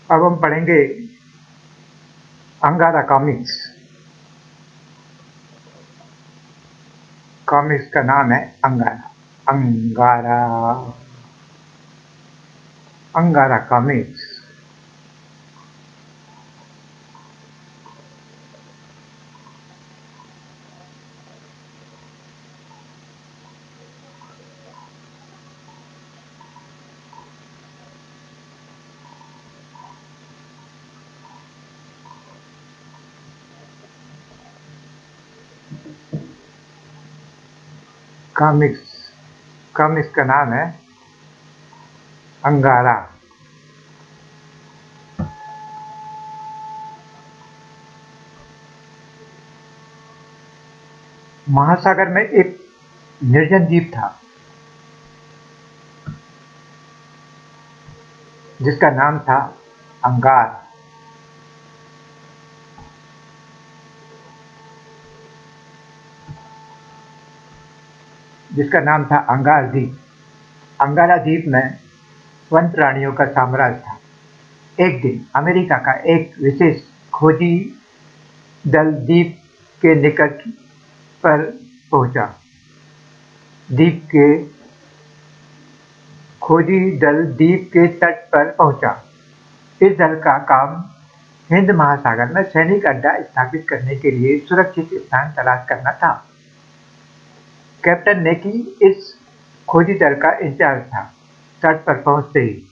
अब हम पढ़ेंगे अंगारा कॉमिक्स। कॉमिक्स का नाम है अंगारा। अंगारा अंगारा कॉमिक्स। कॉमिक्स कॉमिक्स का नाम है अंगारा। महासागर में एक निर्जन द्वीप था जिसका नाम था अंगार। जिसका नाम था अंगार द्वीप। अंगारा द्वीप में वन प्राणियों का साम्राज्य था। एक दिन अमेरिका का एक विशेष खोजी दल द्वीप के निकट पर पहुंचा। द्वीप के खोजी दल द्वीप के तट पर पहुंचा। इस दल का काम हिंद महासागर में सैनिक अड्डा स्थापित करने के लिए सुरक्षित स्थान तलाश करना था। कैप्टन नेकी इस खोजी दल का इंचार्ज था। तट पर पहुंचते ही,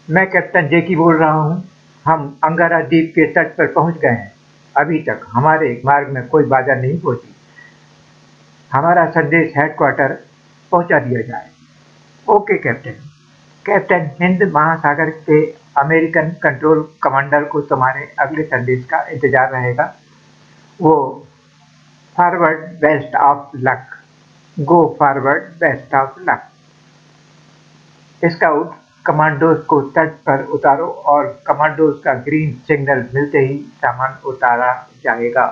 मैं कैप्टन जेकी बोल रहा हूं। हम अंगारा द्वीप के तट पर पहुंच गए हैं। अभी तक हमारे मार्ग में कोई बाधा नहीं पहुंची। हमारा संदेश हेडक्वार्टर पहुंचा दिया जाए। Okay captain. कैप्टन, हिंद महासागर के अमेरिकन कंट्रोल कमांडर को तुम्हारे अगले संदेश का इंतजार रहेगा। वो forward best of luck. Go forward best of luck. Scout commandos को तट पर उतारो और कमांडोज का ग्रीन सिग्नल मिलते ही सामान उतारा जाएगा।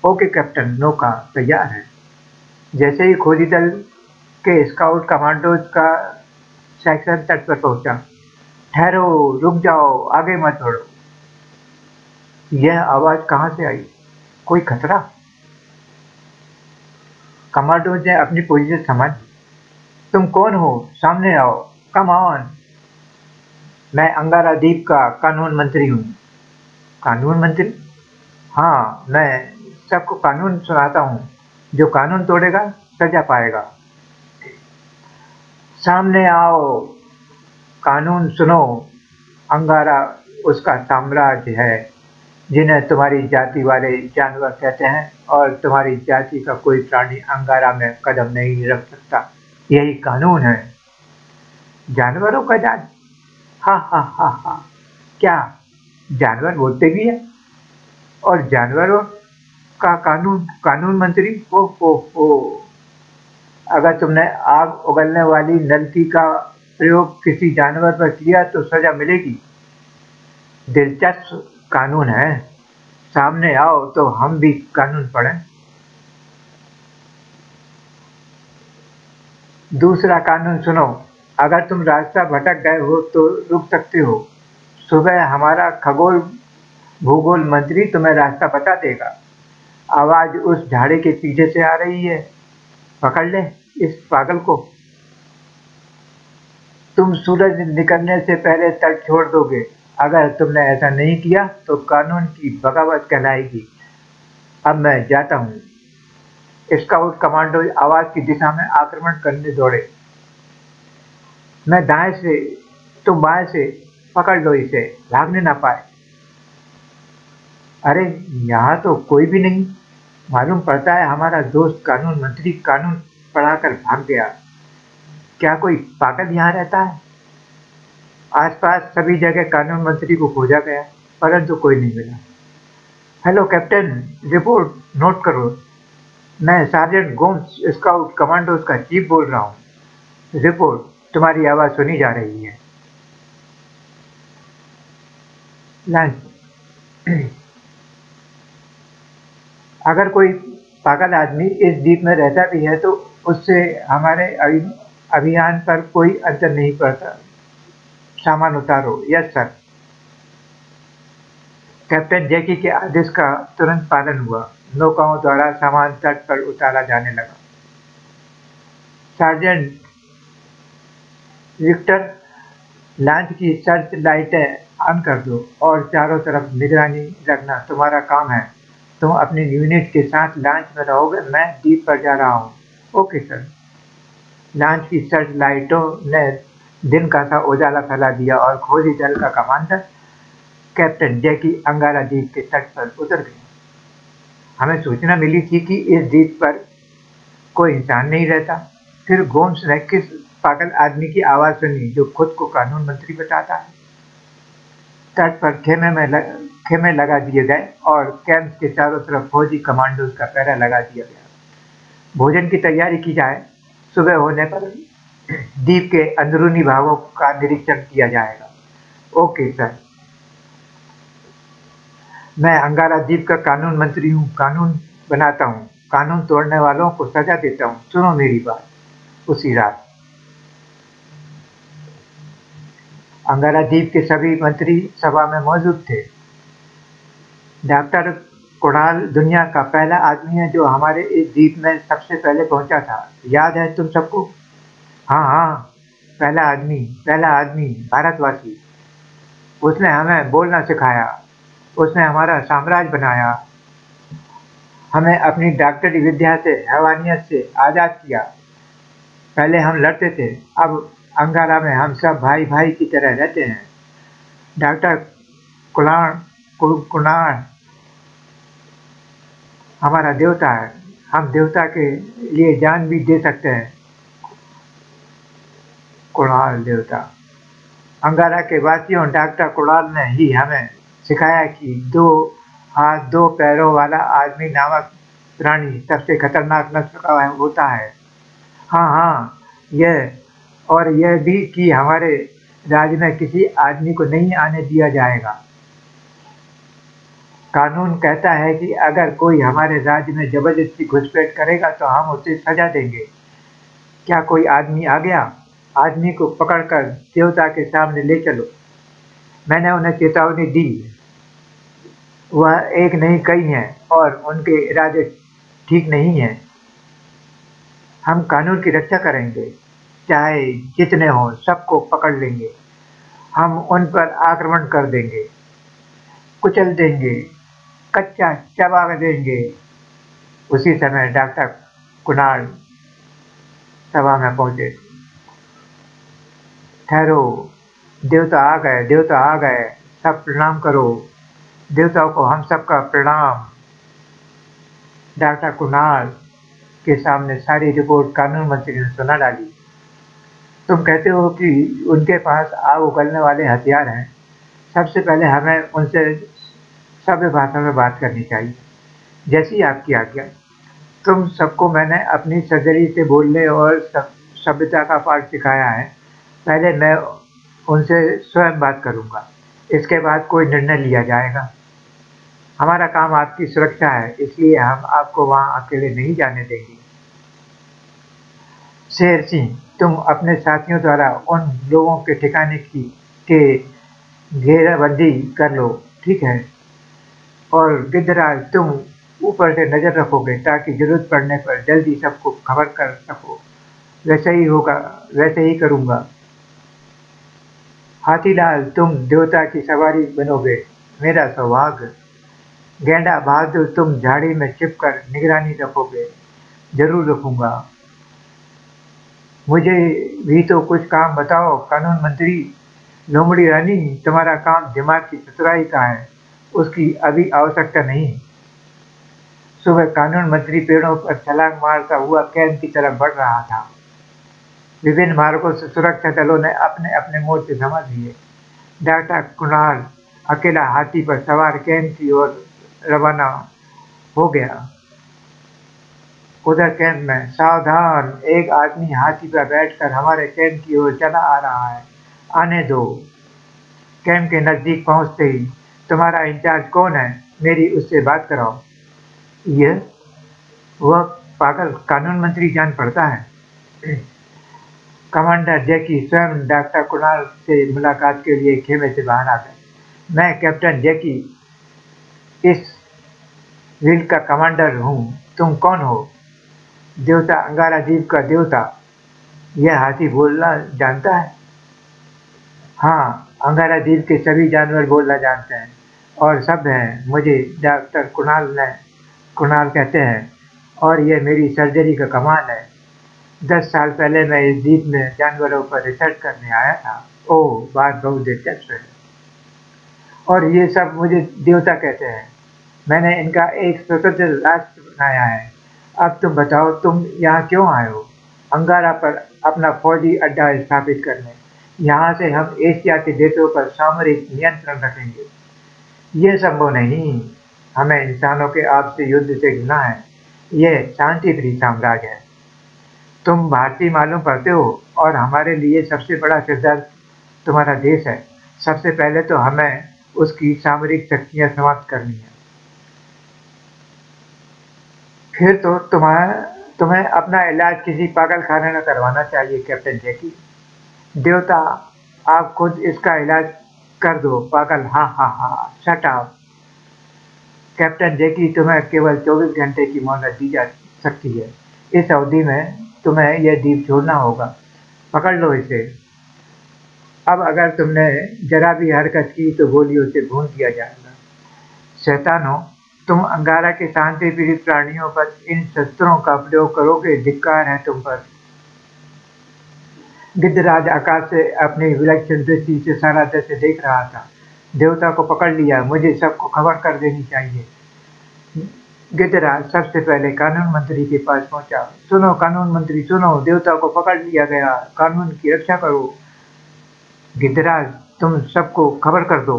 ओके कैप्टन, नौका तैयार है। जैसे ही खोजी दल के स्काउट कमांडोज का सेक्शन तट पर पहुंचा, ठहरो, रुक जाओ, आगे मत बढ़ो। यह आवाज कहां से आई? कोई खतरा? कमांडोज ने अपनी पोजीशन समझ। तुम कौन हो? सामने आओ, कम ऑन। मैं अंगारा द्वीप का कानून मंत्री हूँ। कानून मंत्री? हाँ, मैं सबको कानून सुनाता हूँ। जो कानून तोड़ेगा सजा पाएगा। सामने आओ, कानून सुनो। अंगारा उसका साम्राज्य है जिन्हें तुम्हारी जाति वाले जानवर कहते हैं, और तुम्हारी जाति का कोई प्राणी अंगारा में कदम नहीं रख सकता। यही कानून है। जानवरों का जान? हा हा हा हा। क्या जानवर बोलते भी है? और जानवरों का कानून? कानून मंत्री? ओ। अगर तुमने आग उगलने वाली नलकी का प्रयोग किसी जानवर पर किया तो सजा मिलेगी। दिलचस्प कानून है। सामने आओ तो हम भी कानून पढ़ें। दूसरा कानून सुनो। अगर तुम रास्ता भटक गए हो तो रुक सकते हो। सुबह हमारा खगोल भूगोल मंत्री तुम्हें रास्ता बता देगा। आवाज उस झाड़ी के पीछे से आ रही है। पकड़ ले इस पागल को। तुम सूरज निकलने से पहले तट छोड़ दोगे। अगर तुमने ऐसा नहीं किया तो कानून की बगावत कहलाएगी। अब मैं जाता हूँ। स्काउट कमांडो आवाज की दिशा में आक्रमण करने दौड़े। मैं दाएं से, तुम बाएं से। पकड़ लो इसे, भागने ना पाए। अरे, यहाँ तो कोई भी नहीं। मालूम पड़ता है हमारा दोस्त कानून मंत्री कानून पढ़ाकर भाग गया। क्या कोई पागल यहाँ रहता है? आसपास सभी जगह कानून मंत्री को खोजा गया, परंतु कोई नहीं मिला। हेलो कैप्टन, रिपोर्ट नोट करो। मैं सार्जेंट गोम्स, स्काउट कमांडोज का चीफ बोल रहा हूँ। रिपोर्ट, तुम्हारी आवाज सुनी जा रही है। लंच। अगर कोई पागल आदमी इस द्वीप में रहता भी है तो उससे हमारे अभियान पर कोई असर नहीं पड़ता। सामान उतारो। Yes sir. कैप्टन जैकी के आदेश का तुरंत पालन हुआ। नौकाओं द्वारा सामान तट पर उतारा जाने लगा। सार्जेंट विक्टर, लॉन्च की सर्च लाइटें ऑन कर दो और चारों तरफ निगरानी रखना तुम्हारा काम है। तुम अपनी यूनिट के साथ लॉन्च में रहोगे, मैं द्वीप पर जा रहा हूँ। Okay sir. लॉन्च की सर्च लाइटों ने दिन का सा उजाला फैला दिया और खोजी दल का कमांडर कैप्टन जैकी अंगारा द्वीप के तट पर उतर गए। हमें सूचना मिली थी कि इस द्वीप पर कोई इंसान नहीं रहता। फिर गोम्स ने किस पागल आदमी की आवाज सुनी जो खुद को कानून मंत्री बताता है। तट पर खेमे लगा दिए गए और कैंप के चारों तरफ फौजी कमांडोज का पहरा लगा दिया गया। भोजन की तैयारी की जाए। सुबह होने पर द्वीप के अंदरूनी भागों का निरीक्षण किया जाएगा। Okay sir. मैं अंगारा द्वीप का कानून मंत्री हूँ, कानून बनाता हूँ, कानून तोड़ने वालों को सजा देता हूँ। सुनो मेरी बात। उसी रात अंगारा द्वीप के सभी मंत्री सभा में मौजूद थे। डॉक्टर कुणाल दुनिया का पहला आदमी है जो हमारे इस द्वीप में सबसे पहले पहुंचा था। याद है तुम सबको? हाँ हाँ, पहला आदमी भारतवासी। उसने हमें बोलना सिखाया, उसने हमारा साम्राज्य बनाया, हमें अपनी डॉक्टरी विद्या से, हैवानियत से आज़ाद किया। पहले हम लड़ते थे, अब अंगारा में हम सब भाई भाई की तरह रहते हैं। डॉक्टर कुणाल हमारा देवता है। हम देवता के लिए जान भी दे सकते हैं। कुणाल देवता। अंगारा के वासियों, डॉक्टर कुणाल ने ही हमें सिखाया कि 2 हाथ 2 पैरों वाला आदमी नामक प्राणी सबसे खतरनाक नस्ल का होता है। हाँ हाँ, यह भी कि हमारे राज्य में किसी आदमी को नहीं आने दिया जाएगा। कानून कहता है कि अगर कोई हमारे राज्य में जबरदस्ती घुसपैठ करेगा तो हम उसे सजा देंगे। क्या कोई आदमी आ गया? आदमी को पकड़कर देवता के सामने ले चलो। मैंने उन्हें चेतावनी दी। वह एक नहीं कई हैं और उनके इरादे ठीक नहीं हैं। हम कानून की रक्षा करेंगे, चाहे जितने हों सबको पकड़ लेंगे। हम उन पर आक्रमण कर देंगे, कुचल देंगे, कच्चा चबा देंगे। उसी समय डॉक्टर कुणाल सभा में पहुंचे। ठहरो, देवता आ गए, सब प्रणाम करो। देवताओं को हम सबका प्रणाम। डॉक्टर कुणाल के सामने सारी रिपोर्ट कानून मंत्री ने सुना डाली। तुम कहते हो कि उनके पास आग उगलने वाले हथियार हैं। सबसे पहले हमें उनसे सभ्य भाषा में बात करनी चाहिए, जैसी आपकी आज्ञा। तुम सबको मैंने अपनी सर्जरी से बोलने और सभ्यता का पाठ सिखाया है। पहले मैं उनसे स्वयं बात करूंगा, इसके बाद कोई निर्णय लिया जाएगा। हमारा काम आपकी सुरक्षा है, इसलिए हम आपको वहां अकेले नहीं जाने देंगे। शेर सिंह, तुम अपने साथियों द्वारा उन लोगों के ठिकाने के घेराबंदी कर लो, ठीक है? और गिद्धराज, तुम ऊपर से नजर रखोगे ताकि जरूरत पड़ने पर जल्दी सबको खबर कर सको। वैसे ही होगा, वैसे ही करूंगा। हाथीलाल, तुम देवता की सवारी बनोगे, मेरा सौभाग्य। गेंडा बहादुर, तुम झाड़ी में छिपकर निगरानी रखोगे। जरूर रखूंगा। मुझे भी तो कुछ काम बताओ कानून मंत्री। लोमड़ी रानी, तुम्हारा काम दिमाग की चतुराई का है, उसकी अभी आवश्यकता नहीं। सुबह कानून मंत्री पेड़ों पर छलांग मारता हुआ कैंप की तरफ बढ़ रहा था। विभिन्न मार्गों से सुरक्षा दलों ने अपने अपने मोर्चे संभाल लिए। डॉक्टर कुणाल अकेला हाथी पर सवार कैंप की ओर रवाना हो गया। उधर कैंप में, सावधान, एक आदमी हाथी पर बैठकर हमारे कैंप की ओर चला आ रहा है, आने दो। कैंप के नजदीक पहुंचते ही, तुम्हारा इंचार्ज कौन है? मेरी उससे बात कराओ। वह पागल कानून मंत्री जान पड़ता है। कमांडर जैकी स्वयं डॉक्टर कुणाल से मुलाकात के लिए खेमे से बाहर आ गए। मैं कैप्टन जैकी इस व्हील का कमांडर हूँ। तुम कौन हो? देवता अंगारा द्वीप का देवता, यह हाथी बोलना जानता है? हाँ, अंगारा द्वीप के सभी जानवर बोलना जानते हैं और सभ्य हैं। मुझे डॉक्टर कुणाल कहते हैं और यह मेरी सर्जरी का कमाल है। 10 साल पहले मैं इस द्वीप में जानवरों पर रिसर्च करने आया था। ओह, बात बहुत दिलचस्प है। और ये सब मुझे देवता कहते हैं। मैंने इनका एक स्वतंत्र राष्ट्र बनाया है। अब तुम बताओ, तुम यहाँ क्यों आए हो? अंगारा पर अपना फौजी अड्डा स्थापित करने। यहाँ से हम एशिया के देशों पर सामरिक नियंत्रण रखेंगे। ये संभव नहीं। हमें इंसानों के आपसी युद्ध से घृणा है। यह शांति प्रिय साम्राज्य है। तुम भारतीय मालूम पड़ते हो और हमारे लिए सबसे बड़ा सिरदर्द तुम्हारा देश है। सबसे पहले तो हमें उसकी सामरिक शक्तियाँ समाप्त करनी है। फिर तो तुम्हें अपना इलाज किसी पागल खाने में करवाना चाहिए कैप्टन जैकी। देवता, आप खुद इसका इलाज कर दो पागल। हा हा हा, शट अप। कैप्टन जैकी, तुम्हें केवल 24 घंटे की मोहलत दी जा सकती है। इस अवधि में तुम्हें यह द्वीप छोड़ना होगा। पकड़ लो इसे। अब अगर तुमने जरा भी हरकत की तो गोलियों से भून दिया जाएगा। शैतानों, तुम अंगारा के शांति पीड़ित प्राणियों पर इन शस्त्रों का प्रयोग करोगे। धिक्कार है तुम पर। गिद्धराज आकाश से अपनी विलक्षण दृष्टि से सारा दृश्य देख रहा था। देवता को पकड़ लिया। मुझे सबको खबर कर देनी चाहिए। गिद्धराज सबसे पहले कानून मंत्री के पास पहुंचा। सुनो कानून मंत्री, सुनो, देवता को पकड़ लिया गया। कानून की रक्षा करो। गिद्धराज, तुम सबको खबर कर दो।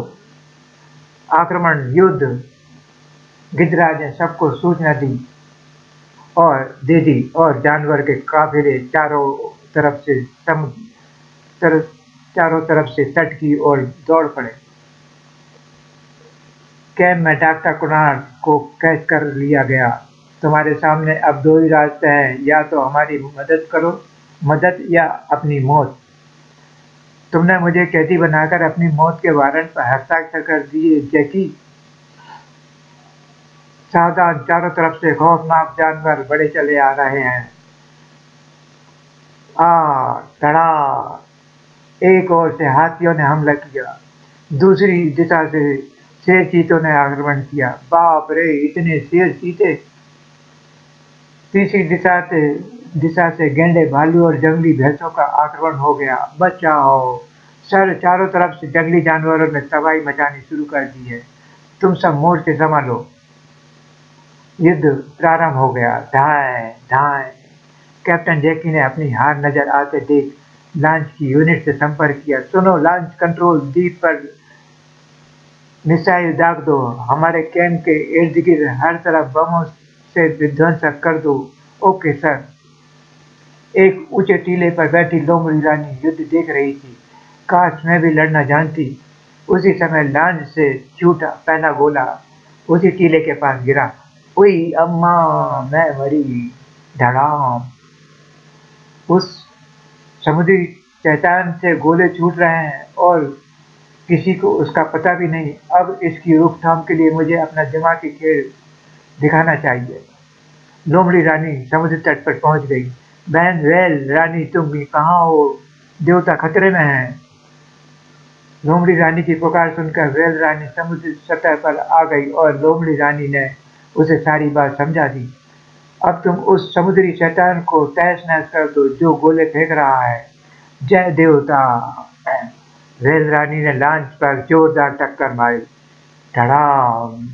आक्रमण, युद्ध। गिद्धराज ने सबको सूचना दी और जानवर के काफिले चारों तरफ से तट की ओर दौड़ पड़े। कैम्प में डॉक्टर कुणाल को कैद कर लिया गया। तुम्हारे सामने अब 2 ही रास्ते हैं, या तो हमारी मदद करो, मदद या अपनी मौत। तुमने मुझे कैदी बनाकर अपनी मौत के वारंट पर हस्ताक्षर कर दिए जैकी। सावधान, चारों तरफ से खौफनाक जानवर बड़े चले आ रहे हैं। धड़ा! एक ओर से हाथियों ने हमला किया, दूसरी दिशा से शेर चीतों ने आक्रमण किया। बाप रे, इतने शेर चीते! तीसरी दिशा से गैंडे, भालू और जंगली भैंसों का आक्रमण हो गया। बचाओ सर! चारों तरफ से जंगली जानवरों ने तबाही मचानी शुरू कर दी है। तुम सब मोर्चे संभालो। युद्ध प्रारंभ हो गया। धाए धाए। कैप्टन जैकी ने अपनी हार नजर आते देख लॉन्च की यूनिट से संपर्क किया। सुनो लॉन्च कंट्रोल, द्वीप पर मिसाइल दाग दो। हमारे कैंप के इर्द गिर्द हर तरफ बमों से विध्वंसक कर दो। Okay sir. एक ऊंचे टीले पर बैठी लोमड़ी रानी युद्ध देख रही थी। काश मैं भी लड़ना जानती। उसी समय लॉन्च से छूटा पहला गोला उसी टीले के पास गिरा। उई अम्मा, मैं मरी। धड़ाम! उस समुद्री शैतान से गोले छूट रहे हैं और किसी को उसका पता भी नहीं। अब इसकी रोकथाम के लिए मुझे अपना दिमागी खेल दिखाना चाहिए। लोमड़ी रानी समुद्र तट पर पहुंच गई। बहन वेल रानी, तुम कहाँ हो? देवता खतरे में हैं। लोमड़ी रानी की पुकार सुनकर वेल रानी समुद्र सतह पर आ गई और लोमड़ी रानी ने उसे सारी बात समझा दी। अब तुम उस समुद्री शैतान को तहस नहस कर दो जो गोले फेंक रहा है। जय देवता! वेल रानी ने लॉन्च पर जोरदार टक्कर मारी। धड़ाम!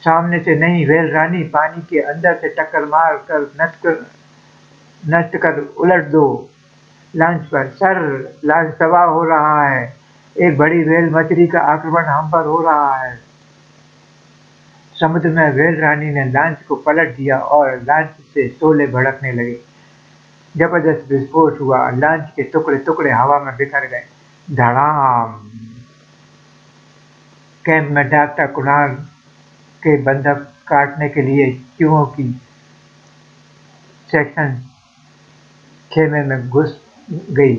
सामने से नहीं, वेल रानी, पानी के अंदर से टक्कर मार कर नष्ट कर उलट दो लॉन्च पर। सर, लॉन्च तबाह हो रहा है। एक बड़ी वेल मछली का आक्रमण हम पर हो रहा है। समुद्र में वेल रानी ने लॉन्च को पलट दिया और लॉन्च से शोले भड़कने लगे। जबरदस्त विस्फोट हुआ। लॉन्च के टुकड़े टुकड़े हवा में बिखर गए। धड़ाम! कैंप में डॉक्टर कुणाल के बंधक काटने के लिए चूहों की सेक्शन खेमे में घुस गई।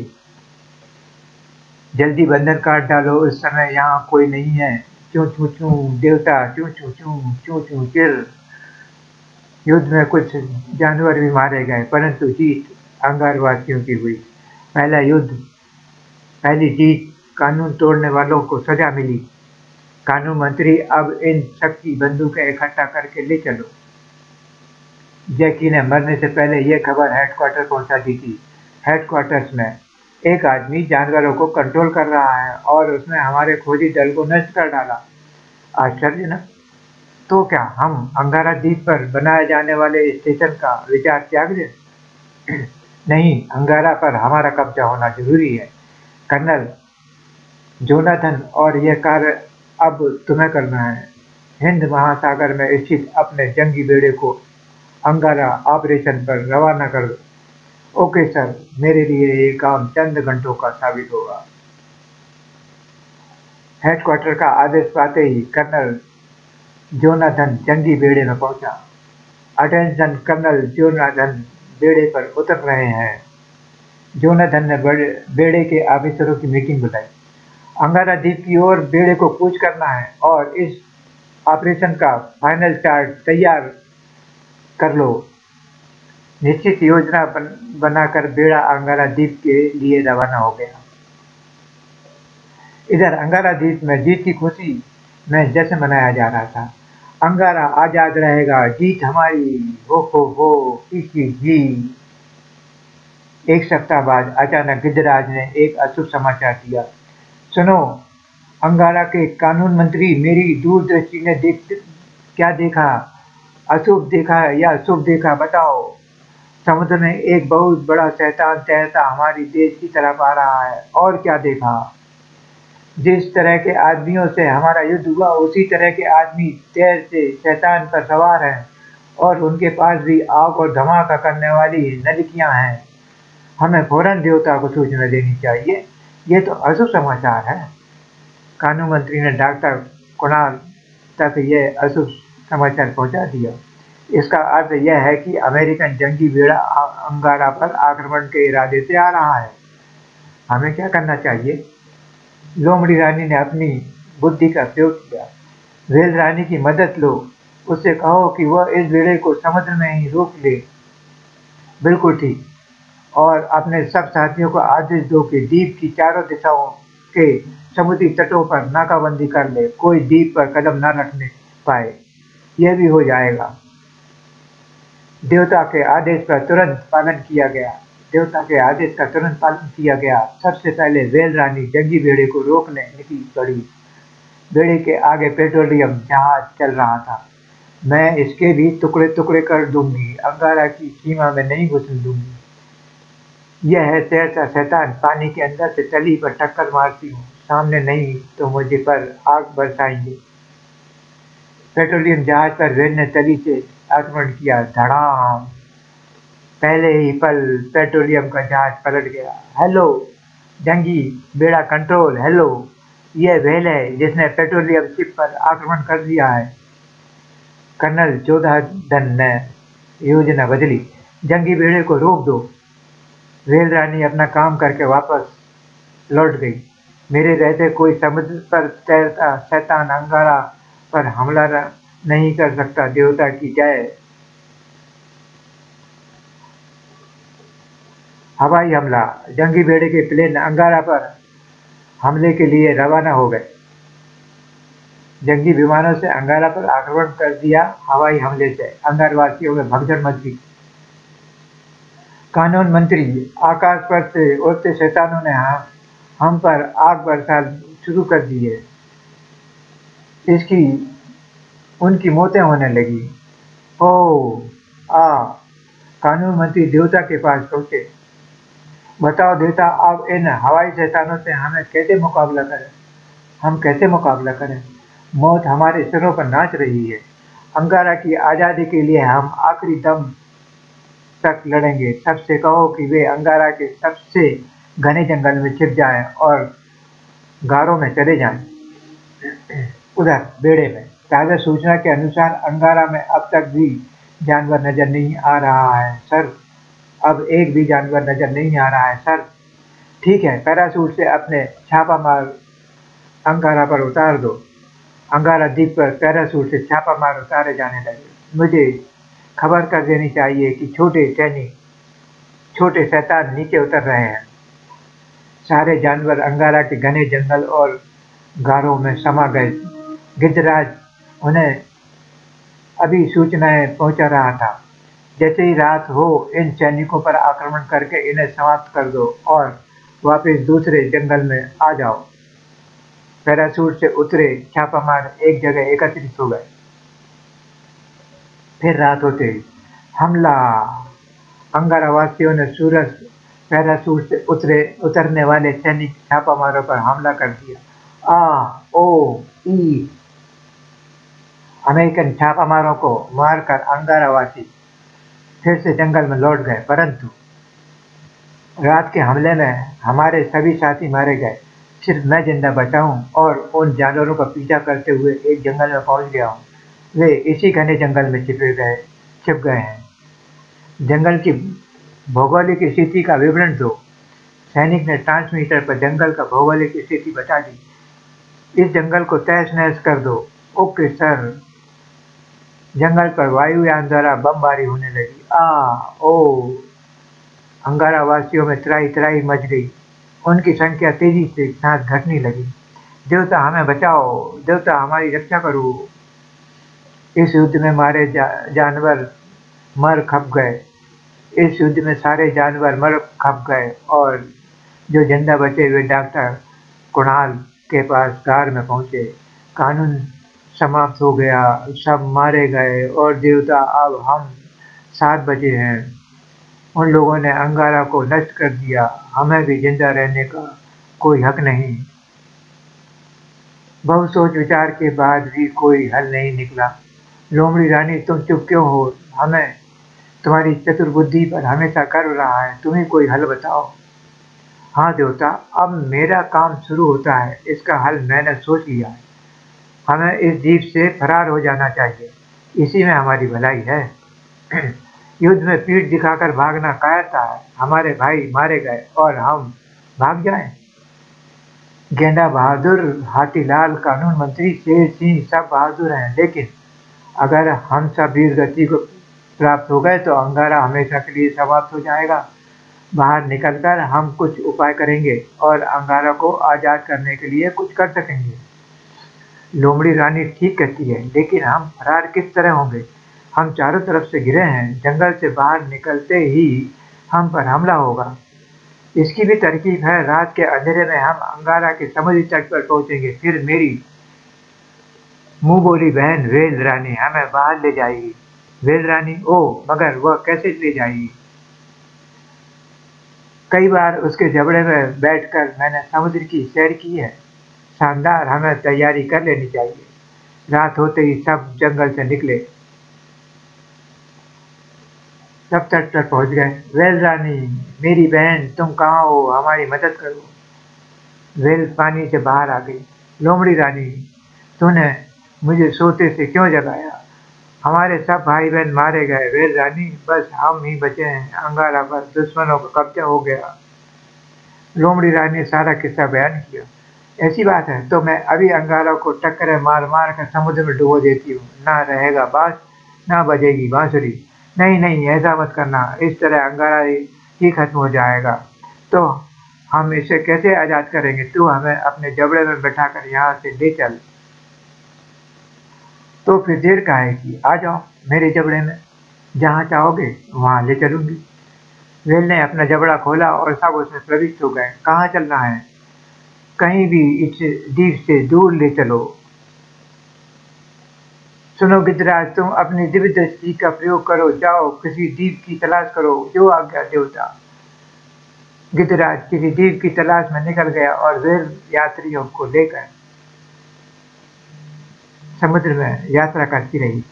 जल्दी बंधन काट डालो, इस समय यहाँ कोई नहीं है। चू चू चू, देवता चू चू चू, चू चू चिर। युद्ध में कुछ जानवर भी मारे गए, परंतु जीत अंगारवासियों की हुई। पहला युद्ध, पहली जीत, कानून तोड़ने वालों को सजा मिली। कानून मंत्री, अब इन सबकी बंदूकें इकट्ठा करके ले चलो। जैकी ने मरने से पहले यह खबर हेडक्वार्टर पहुंचा दी थी। हेडक्वार्टर्स में एक आदमी जानवरों को कंट्रोल कर रहा है और उसने हमारे खोजी दल को नष्ट कर डाला। आश्चर्य न? तो क्या हम अंगारा द्वीप पर बनाए जाने वाले स्टेशन का विचार त्याग दें? नहीं, अंगारा पर हमारा कब्जा होना जरूरी है कर्नल जोनाथन, और यह कार्य अब तुम्हें करना है। हिंद महासागर में स्थित अपने जंगी बेड़े को अंगारा ऑपरेशन पर रवाना कर दो। ओके सर, मेरे लिए ये काम चंद घंटों का साबित होगा। हेडक्वार्टर का आदेश पाते ही कर्नल जोनाथन जंगी बेड़े में पहुंचा। अटेंशन कर्नल जोनाथन बेड़े पर उतर रहे हैं। जोनाथन ने बेड़े के ऑफिसरों की मीटिंग बुलाई। अंगारा द्वीप की ओर बेड़े को कूच करना है और इस ऑपरेशन का फाइनल चार्ट तैयार कर लो। निश्चित योजना बनाकर बेड़ा अंगारा द्वीप के लिए रवाना हो गया। इधर अंगारा द्वीप में जीत की खुशी में जश्न मनाया जा रहा था। अंगारा आजाद रहेगा, जीत हमारी, हो जी। एक सप्ताह बाद अचानक गिद्धराज ने एक अशुभ समाचार दिया। सुनो अंगारा के कानून मंत्री, मेरी दूरदृष्टि ने क्या देखा? अशुभ देखा या शुभ देखा, बताओ। समुद्र में एक बहुत बड़ा शैतान तैरता हमारी देश की तरफ आ रहा है। और क्या देखा? जिस तरह के आदमियों से हमारा युद्ध हुआ, उसी तरह के आदमी तैरते शैतान पर सवार हैं और उनके पास भी आग और धमाका करने वाली नलकियां हैं। हमें फौरन देवता को सूचना देनी चाहिए। ये तो अशुभ समाचार है। कानून मंत्री ने डॉक्टर कुणाल तक यह अशुभ समाचार पहुंचा दिया। इसका अर्थ यह है कि अमेरिकन जंगी बेड़ा अंगारा पर आक्रमण के इरादे से आ रहा है। हमें क्या करना चाहिए? लोमड़ी रानी ने अपनी बुद्धि का प्रयोग किया। व्हेल रानी की मदद लो, उससे कहो कि वह इस बेड़े को समुद्र में ही रोक ले। बिल्कुल ठीक। और अपने सब साथियों को आदेश दो कि द्वीप की चारों दिशाओं के समुद्री तटों पर नाकाबंदी कर ले, कोई द्वीप पर कदम न रखने पाए। यह भी हो जाएगा। देवता के आदेश का तुरंत पालन किया गया। देवता के आदेश का तुरंत पालन किया गया। सबसे पहले व्हेल रानी जंगी बेड़े को रोकने निकली पड़ी। बेड़े के आगे पेट्रोलियम जहाज चल रहा था। मैं इसके भी टुकड़े टुकड़े कर दूंगी, अंगारा की सीमा में नहीं घुसने दूंगी। यह है तैरता शैतान, पानी के अंदर से तली पर टक्कर मारती हूँ, सामने नहीं तो मुझे पर आग बरसाएंगे। पेट्रोलियम जहाज पर व्हेल ने तली से आक्रमण किया। धड़ाम! पहले ही पल पेट्रोलियम का जहाज पलट गया। हेलो जंगी बेड़ा कंट्रोल, हेलो, यह व्हेल है जिसने पेट्रोलियम शिप पर आक्रमण कर दिया है। कर्नल जोनाथन ने योजना बदली। जंगी बेड़े को रोक दो। व्हेल रानी अपना काम करके वापस लौट गई। मेरे रहते कोई समुद्र पर तैरता शैतान अंगारा पर हमला नहीं कर सकता। देवता की जय। हवाई हमला। जंगी बेड़े के प्लेन अंगारा पर हमले के लिए रवाना हो गए। जंगी विमानों से अंगारा पर आक्रमण कर दिया। हवाई हमले से अंगारवासियों में भगदड़ मच गई। कानून मंत्री, आकाश पर से उड़ते शैतानों ने हम पर आग बरसा शुरू कर दी है। इसकी उनकी मौतें होने लगी। ओह कानून मंत्री देवता के पास पहुंचे। बताओ देवता, अब इन हवाई शैतानों से हमें कैसे मुकाबला करें? हम कैसे मुकाबला करें? मौत हमारे सिरों पर नाच रही है। अंगारा की आज़ादी के लिए हम आखिरी दम तक लड़ेंगे। सबसे कहो कि वे अंगारा के सबसे घने जंगल में छिप जाएं और गारों में चले जाएं। उधर बेड़े में ताज़ा सूचना के अनुसार अंगारा में अब तक भी जानवर नजर नहीं आ रहा है सर। अब एक भी जानवर नजर नहीं आ रहा है सर। ठीक है, पैराशूट से अपने छापा मार अंगारा पर उतार दो। अंगारा द्वीप पर पैराशूट से छापा मार उतारे जाने लगे। मुझे खबर कर देनी चाहिए कि छोटे शैतान नीचे उतर रहे हैं। सारे जानवर अंगारा के घने जंगल और गारों में समा गए। गिद्धराज उन्हें अभी सूचनाएं पहुंचा रहा था। जैसे ही रात हो, इन सैनिकों पर आक्रमण करके इन्हें समाप्त कर दो और वापस दूसरे जंगल में आ जाओ। पैराशूट से उतरे छापामार एक जगह एकत्रित हो गए। फिर रात होते ही हमला। अंगारावासियों ने सूरज पैराशूट से उतरने वाले सैनिक छापामारों पर हमला कर दिया। ई अमेरिकन छापामारों को मारकर अंगारावासी फिर से जंगल में लौट गए, परंतु रात के हमले में हमारे सभी साथी मारे गए। सिर्फ मैं जिंदा बचा हूं और उन जानवरों का पीछा करते हुए एक जंगल में पहुंच गया हूं। वे इसी घने जंगल में छिप गए हैं। जंगल की भौगोलिक स्थिति का विवरण दो। सैनिक ने ट्रांसमीटर पर जंगल का भौगोलिक स्थिति बता दी। इस जंगल को तहस नहस कर दो। Okay sir. जंगल पर वायुयान द्वारा बमबारी होने लगी। अंगारा वासियों में त्राही त्राही मच गई। उनकी संख्या तेजी से साथ घटने लगी। देवता हमें बचाओ, देवता हमारी रक्षा करो। इस युद्ध में मारे जानवर मर खप गए। इस युद्ध में सारे जानवर मर खप गए और जो जिंदा बचे वे डॉक्टर कुणाल के पास गार में पहुंचे। कानून समाप्त हो गया, सब मारे गए और देवता अब हम 7 बचे हैं। उन लोगों ने अंगारा को नष्ट कर दिया। हमें भी जिंदा रहने का कोई हक नहीं। बहुत सोच विचार के बाद भी कोई हल नहीं निकला। लोमड़ी रानी, तुम चुप क्यों हो? हमें तुम्हारी चतुर बुद्धि पर हमेशा गर्व रहा है। तुम ही कोई हल बताओ। हाँ देवता, अब मेरा काम शुरू होता है। इसका हल मैंने सोच लिया है। हमें इस द्वीप से फरार हो जाना चाहिए। इसी में हमारी भलाई है। युद्ध में पीठ दिखाकर भागना कायरता है। हमारे भाई मारे गए और हम भाग जाएं। गेंडा बहादुर, हाथीलाल, कानून मंत्री, शेर सिंह सब बहादुर हैं, लेकिन अगर हम सब वीर गति को प्राप्त हो गए तो अंगारा हमेशा के लिए समाप्त हो जाएगा। बाहर निकलकर हम कुछ उपाय करेंगे और अंगारा को आजाद करने के लिए कुछ कर सकेंगे। लोमड़ी रानी ठीक कहती है, लेकिन हम फरार किस तरह होंगे? हम चारों तरफ से घिरे हैं। जंगल से बाहर निकलते ही हम पर हमला होगा। इसकी भी तरकीब है। रात के अंधेरे में हम अंगारा के समुद्री तट पर पहुंचेंगे। फिर मेरी मुंह बोली बहन वेल रानी हमें बाहर ले जाएगी। वेल रानी? मगर वह कैसे ले जाएगी? कई बार उसके जबड़े में बैठकर मैंने समुद्र की सैर की है। शानदार, हमें तैयारी कर लेनी चाहिए। रात होते ही सब जंगल से निकले। सब तट पर पहुंच गए। वेल रानी, मेरी बहन, तुम कहाँ हो? हमारी मदद करो। वेल पानी से बाहर आ गई। लोमड़ी रानी, तूने मुझे सोते से क्यों जगाया? हमारे सब भाई बहन मारे गए वेल रानी, बस हम ही बचे हैं। अंगारा पर दुश्मनों का कब्जा हो गया। लोमड़ी रानी ने सारा किस्सा बयान किया। ऐसी बात है तो मैं अभी अंगारा को टक्करें मार मार कर समुद्र में डुबो देती हूँ। ना रहेगा बांस, ना बजेगी बांसुरी। नहीं नहीं, ऐसा मत करना। इस तरह अंगारा ही खत्म हो जाएगा। तो हम इसे कैसे आजाद करेंगे? तू हमें अपने जबड़े में बैठाकर यहाँ से ले चल। तो फिर देर काहे की? आ जाओ मेरे जबड़े में। जहाँ चाहोगे वहाँ ले चलूंगी। वेल ने अपना जबड़ा खोला और सब उसमें प्रविष्ट हो गए। कहाँ चलना है? कहीं भी, इस द्वीप से दूर ले चलो। सुनो गिद्धराज, तुम अपनी दिव्य दृष्टि का प्रयोग करो। जाओ किसी द्वीप की तलाश करो। जो आज्ञा देवता। गिद्धराज किसी द्वीप की तलाश में निकल गया और वेल यात्रियों को लेकर समुद्र में यात्रा करती रही।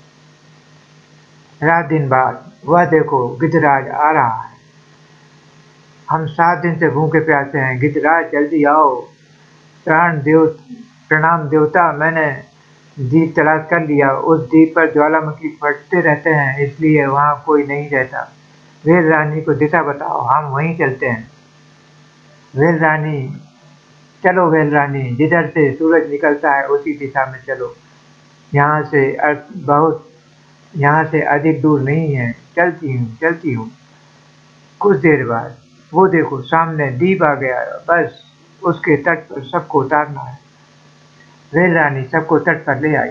रात दिन बाद वह देखो गिद्धराज आ रहा है। हम 7 दिन से भूखे प्यासे हैं। गिद्धराज जल्दी आओ। प्रणाम देवता, मैंने द्वीप तलाश कर लिया। उस द्वीप पर ज्वालामुखी फटते रहते हैं, इसलिए वहाँ कोई नहीं रहता। वेल रानी को दिशा बताओ, हम वहीं चलते हैं। वेल रानी, चलो वेल रानी, जिधर से सूरज निकलता है उसी दिशा में चलो। यहाँ से बहुत यहाँ से अधिक दूर नहीं है, चलती हूँ चलती हूँ। कुछ देर बाद वो देखो सामने द्वीप आ गया, बस उसके तट पर सबको उतारना है। रेल रानी सबको तट पर ले आई।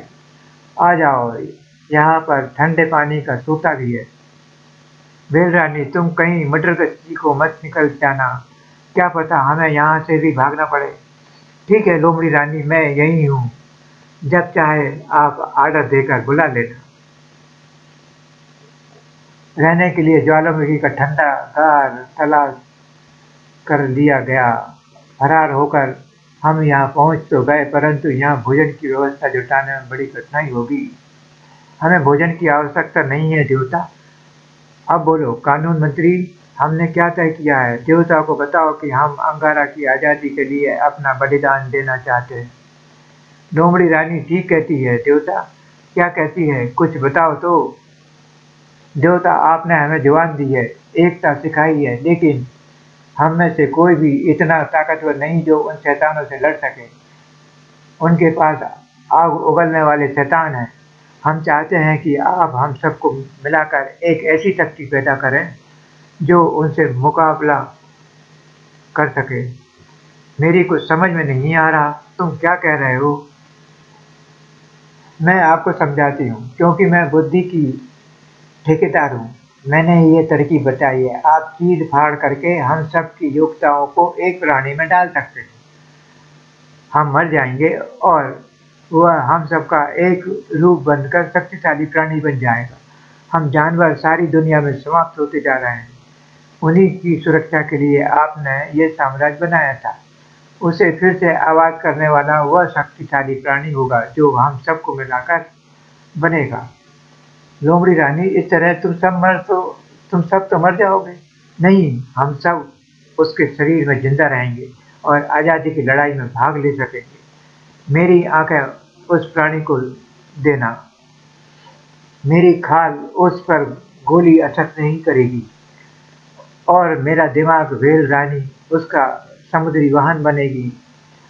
आ जाओ, यहाँ पर ठंडे पानी का सोता भी है। रेल रानी तुम कहीं मटर गश्ती को मत निकल जाना, क्या पता हमें यहाँ से भी भागना पड़े। ठीक है लोमड़ी रानी, मैं यही हूँ, जब चाहे आप आर्डर देकर बुला लेना। रहने के लिए ज्वालामुखी का ठंडा गार तलाश कर लिया गया। फरार होकर हम यहाँ पहुँच तो गए, परंतु यहाँ भोजन की व्यवस्था जुटाने में बड़ी कठिनाई होगी। हमें भोजन की आवश्यकता नहीं है देवता। अब बोलो कानून मंत्री, हमने क्या तय किया है? देवता को बताओ कि हम अंगारा की आज़ादी के लिए अपना बलिदान देना चाहते हैं। लोमड़ी रानी ठीक कहती है देवता। क्या कहती है, कुछ बताओ तो। देवता आपने हमें जुबान दी है, एकता सिखाई है, लेकिन हम में से कोई भी इतना ताकतवर नहीं जो उन शैतानों से लड़ सके। उनके पास आग उगलने वाले शैतान हैं। हम चाहते हैं कि आप हम सबको मिलाकर एक ऐसी शक्ति पैदा करें जो उनसे मुकाबला कर सके। मेरी कुछ समझ में नहीं आ रहा, तुम क्या कह रहे हो? मैं आपको समझाती हूँ, क्योंकि मैं बुद्धि की ठेकेदार हूँ। मैंने ये तरकीब बताई है, आप चीर फाड़ करके हम सब की योग्यताओं को एक प्राणी में डाल सकते हैं। हम मर जाएंगे और वह हम सबका एक रूप बनकर शक्तिशाली प्राणी बन जाएगा। हम जानवर सारी दुनिया में समाप्त होते जा रहे हैं। उन्हीं की सुरक्षा के लिए आपने ये साम्राज्य बनाया था। उसे फिर से आबाद करने वाला वह शक्तिशाली प्राणी होगा जो हम सबको मिलाकर बनेगा। लोमड़ी रानी, इस तरह तुम सब तो मर जाओगे। नहीं, हम सब उसके शरीर में जिंदा रहेंगे और आज़ादी की लड़ाई में भाग ले सकेंगे। मेरी आंखें उस प्राणी को देना, मेरी खाल उस पर गोली असर नहीं करेगी और मेरा दिमाग रेल रानी उसका समुद्री वाहन बनेगी।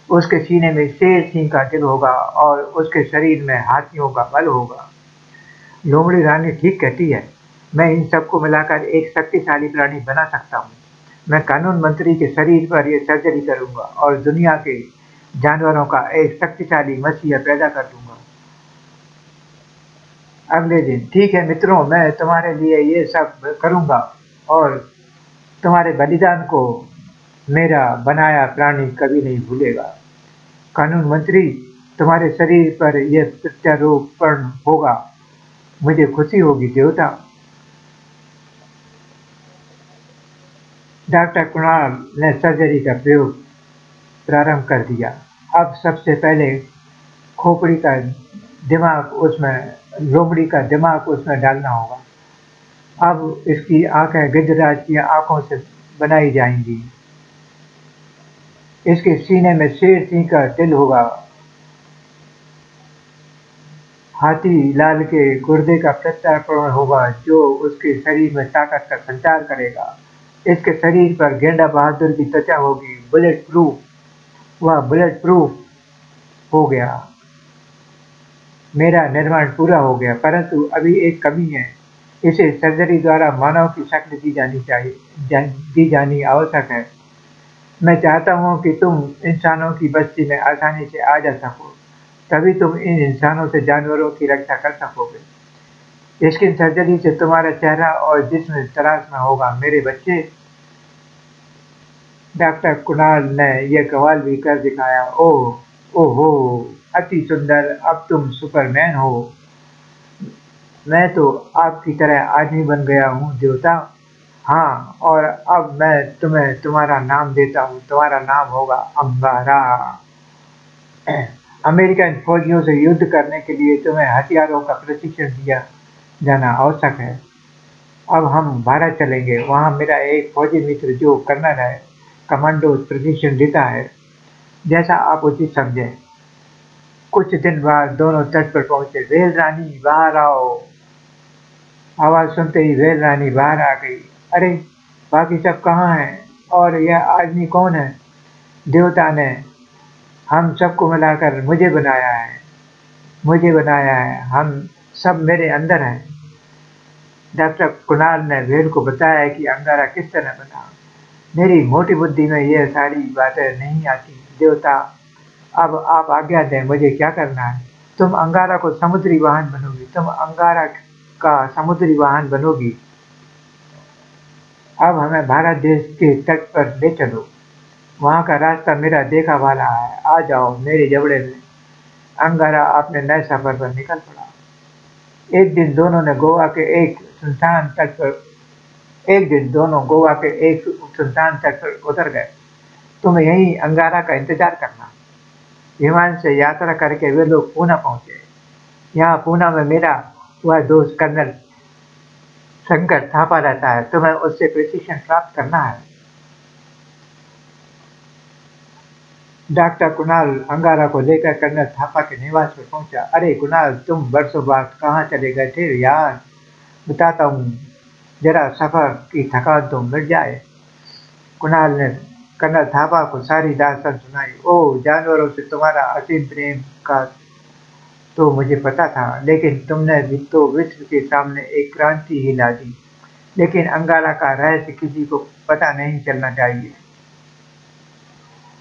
उसके सीने में शेर सिंह का दिल होगा और उसके शरीर में हाथियों का बल होगा। लोमड़ी रानी ठीक कहती है, मैं इन सबको मिलाकर एक शक्तिशाली प्राणी बना सकता हूँ। मैं कानून मंत्री के शरीर पर यह सर्जरी करूंगा और दुनिया के जानवरों का एक शक्तिशाली मसीहा पैदा कर दूंगा। अगले दिन, ठीक है मित्रों, मैं तुम्हारे लिए ये सब करूंगा और तुम्हारे बलिदान को मेरा बनाया प्राणी कभी नहीं भूलेगा। कानून मंत्री, तुम्हारे शरीर पर यह प्रत्यारोपण होगा, मुझे खुशी होगी देवता। डॉक्टर कुणाल ने सर्जरी का प्रयोग प्रारंभ कर दिया। अब सबसे पहले खोपड़ी का दिमाग उसमें लोमड़ी का दिमाग उसमें डालना होगा। अब इसकी आंखें गिद्धराज की आंखों से बनाई जाएंगी। इसके सीने में शेर सिंह का दिल होगा। हाथी लाल के गुर्दे का प्रत्यारोपण होगा जो उसके शरीर में ताकत का संचार करेगा। इसके शरीर पर गेंडा बहादुर की त्वचा होगी, बुलेट प्रूफ। वह बुलेट प्रूफ हो गया। मेरा निर्माण पूरा हो गया, परंतु अभी एक कमी है। इसे सर्जरी द्वारा मानव की शक्ल दी जानी आवश्यक है। मैं चाहता हूँ कि तुम इंसानों की बस्ती में आसानी से आ जा सको, तभी तुम इन इंसानों से जानवरों की रक्षा कर सकोगे। इसकी सर्जरी से तुम्हारा चेहरा और जिस्म तराश में होगा मेरे बच्चे। डॉक्टर कुणाल ने यह कमाल भी कर दिखाया। ओह ओहो, अति सुंदर, अब तुम सुपरमैन हो। मैं तो आपकी तरह आदमी बन गया हूँ देवता। हाँ, और अब मैं तुम्हें तुम्हारा नाम देता हूँ। तुम्हारा नाम होगा अंगारा। अमेरिकन फौजियों से युद्ध करने के लिए तुम्हें हथियारों का प्रशिक्षण दिया जाना आवश्यक है। अब हम भारत चलेंगे, वहाँ मेरा एक फौजी मित्र जो कर्नल है, कमांडो प्रशिक्षण लेता है। जैसा आप उचित समझें। कुछ दिन बाद दोनों तट पर पहुंचे। रेल रानी बाहर आओ। आवाज सुनते ही रेल रानी बाहर आ गई। अरे, बाकी सब कहाँ हैं और यह आदमी कौन है? देवता ने हम सबको मिलाकर मुझे बनाया है। मुझे बनाया है, हम सब मेरे अंदर हैं। डॉक्टर कुणाल ने वेल को बताया कि अंगारा किस तरह बना। मेरी मोटी बुद्धि में ये सारी बातें नहीं आती। देवता, अब आप आज्ञा दें, मुझे क्या करना है? तुम अंगारा को समुद्री वाहन बनोगी, तुम अंगारा का समुद्री वाहन बनोगी। अब हमें भारत देश के तट पर ले चलो, वहाँ का रास्ता मेरा देखा वाला है, आ जाओ मेरे जबड़े में। अंगारा अपने नए सफर पर निकल पड़ा। एक दिन दोनों ने गोवा के एक सुनसान तट पर एक दिन दोनों गोवा के एक सुनसान तट पर उतर गए। तुम यहीं अंगारा का इंतजार करना। विमान से यात्रा करके वे लोग पूना पहुंचे। यहाँ पूना में मेरा वह दोस्त कर्नल शंकर थापा रहता है, तुम्हें उससे प्रशिक्षण प्राप्त करना है। डॉक्टर कुणाल अंगारा को लेकर कर्नल थापा के निवास पर पहुंचा। अरे कुणाल, तुम वर्षों बाद कहाँ चले गए थे यार? बताता हूँ, जरा सफर की थकान तो मिट जाए। कुणाल ने कर्नल थापा को सारी दास्तान सुनाई। ओह, जानवरों से तुम्हारा असीम प्रेम का तो मुझे पता था, लेकिन तुमने भी तो विश्व के सामने एक क्रांति ही ला दी। लेकिन अंगारा का रहस्य किसी को पता नहीं चलना चाहिए।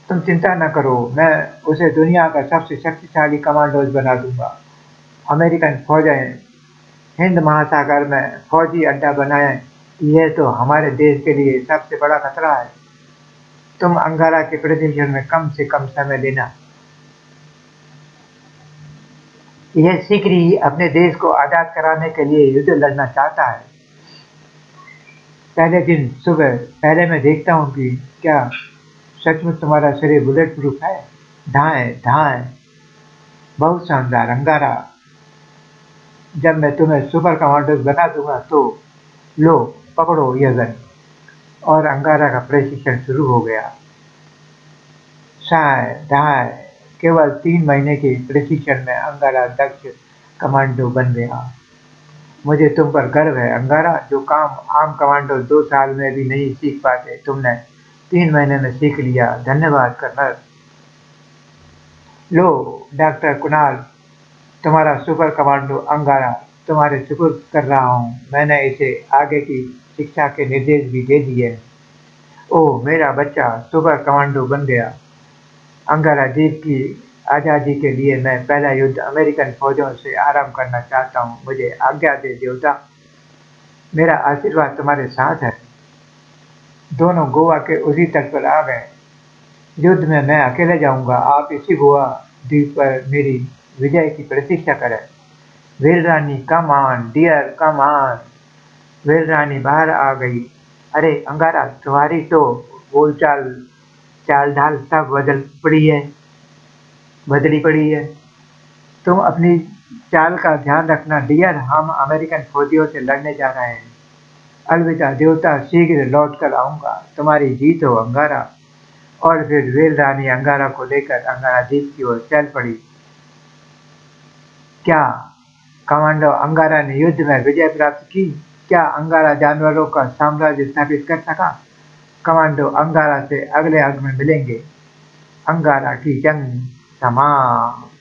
तुम चिंता न करो, मैं उसे दुनिया का सबसे शक्तिशाली कमांडोज बना दूंगा। अमेरिकन फौजें हिंद महासागर में फौजी अड्डा बनाए, यह तो हमारे देश के लिए सबसे बड़ा खतरा है। तुम अंगारा के प्रशिक्षण में कम से कम समय लेना। यह शीघ्र ही अपने देश को आजाद कराने के लिए युद्ध लड़ना चाहता है। पहले दिन सुबह पहले मैं देखता हूँ कि क्या सचमुच तुम्हारा शरीर बुलेट प्रूफ है। धाएं धाएं। बहुत शानदार अंगारा, जब मैं तुम्हें सुपर कमांडर बना दूंगा तो लो, पकड़ो यह गन। और अंगारा का प्रशिक्षण शुरू हो गया। शाय धाय। केवल 3 महीने के प्रशिक्षण में अंगारा दक्ष कमांडो बन गया। मुझे तुम पर गर्व है अंगारा, जो काम आम कमांडो 2 साल में भी नहीं सीख पाते, तुमने 3 महीने में सीख लिया। धन्यवाद कर्नल। लो डॉक्टर कुणाल, तुम्हारा सुपर कमांडो अंगारा तुम्हारे सुपुर्द कर रहा हूँ। मैंने इसे आगे की शिक्षा के निर्देश भी दे दिए हैं। ओह, मेरा बच्चा सुपर कमांडो बन गया। अंगारा द्वीप की आज़ादी के लिए मैं पहला युद्ध अमेरिकन फौजों से आरंभ करना चाहता हूँ। मुझे आज्ञा दे देवता, मेरा आशीर्वाद तुम्हारे साथ है। दोनों गोवा के उसी तट पर आ गए। युद्ध में मैं अकेले जाऊंगा, आप इसी गोवा द्वीप पर मेरी विजय की प्रतीक्षा करें। Veer Rani come on dear, come on. Veer Rani बाहर आ गई। अरे अंगारा, तुम्हारी तो बोलचाल चाल ढाल सब बदली पड़ी है। तुम अपनी चाल का ध्यान रखना डियर, हम अमेरिकन फौजियों से लड़ने जा रहे हैं। अलविदा देवता, शीघ्र लौट कर आऊंगा। तुम्हारी जीत हो अंगारा। और फिर वीर रानी अंगारा को लेकर अंगारा द्वीप की ओर चल पड़ी। क्या कमांडो अंगारा ने युद्ध में विजय प्राप्त की? क्या अंगारा जानवरों का साम्राज्य स्थापित कर सका? कमांडो अंगारा से अगले अंक में मिलेंगे। अंगारा की जंग समाप्त।